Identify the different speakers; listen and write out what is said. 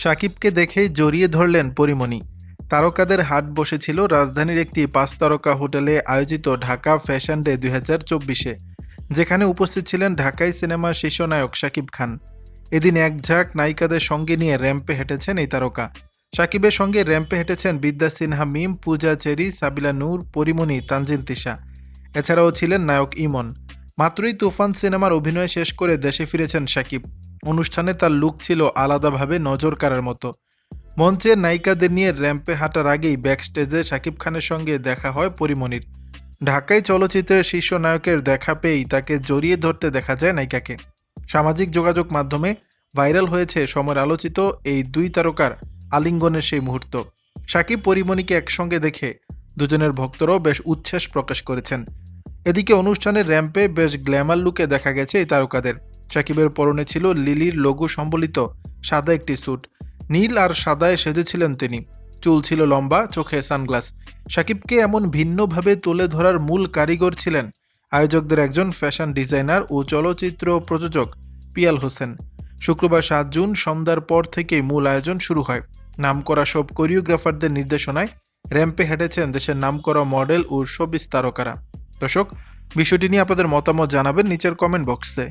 Speaker 1: শাকিবকে দেখেই জড়িয়ে ধরলেন পরীমণি। তারকাদের হাট বসেছিল রাজধানীর একটি ৫ তারকা হোটেলে আয়োজিত ঢাকা ফ্যাশন ডে ২০২৪-এ, যেখানে উপস্থিত ছিলেন ঢাকাই সিনেমার শীর্ষনায়ক শাকিব খান। এদিন এক ঝাঁক নায়িকাদের সঙ্গে নিয়ে র্যাম্পে হেঁটেছেন এই তারকা। শাকিবের সঙ্গে র্যাম্পে হেঁটেছেন বিদ্যা সিনহা মিম, পূজা চেরি, সাবিলা নূর, পরীমণি, তানজিন তিশা। এছাড়াও ছিলেন নায়ক ইমন। মাত্রই তুফান সিনেমার অভিনয় শেষ করে দেশে ফিরেছেন শাকিব। অনুষ্ঠানে তার লুক ছিল আলাদাভাবে নজর কাড়ার মতো। মঞ্চের নায়িকাদের নিয়ে র্যাম্পে হাঁটার আগেই ব্যাকস্টেজে শাকিব খানের সঙ্গে দেখা হয় পরীমণির। ঢাকাই চলচ্চিত্রের শীর্ষ নায়কের দেখা পেয়েই তাকে জড়িয়ে ধরতে দেখা যায় নায়িকাকে। সামাজিক যোগাযোগ মাধ্যমে ভাইরাল হয়েছে সময়ের আলোচিত এই দুই তারকার আলিঙ্গনের সেই মুহূর্ত। শাকিব পরীমণিকে একসঙ্গে দেখে দুজনের ভক্তরাও বেশ উচ্ছ্বাস প্রকাশ করেছেন। এদিকে অনুষ্ঠানের র্যাম্পে বেশ গ্ল্যামার লুকে দেখা গেছে এই তারকাদের। শাকিবের পরনে ছিল লিলির লোগো সম্বলিত সাদা একটি স্যুট। নীল আর সাদায় সেজেছিলেন তিনি। চুল ছিল লম্বা, চোখে সানগ্লাস। শাকিবকে এমন ভিন্নভাবে তুলে ধরার মূল কারিগর ছিলেন আয়োজকদের একজন ফ্যাশন ডিজাইনার ও চলচ্চিত্র প্রযোজক পিয়াল হোসেন। শুক্রবার ৭ জুন সন্ধ্যার পর থেকেই মূল আয়োজন শুরু হয়। নামকরা সব কোরিওগ্রাফারদের নির্দেশনায় র্যাম্পে হেঁটেছেন দেশের নামকরা মডেল ও শোবিজ তারকারা। দর্শক, বিষয়টি নিয়ে আপনাদের মতামত জানাবেন নিচের কমেন্ট বক্সে।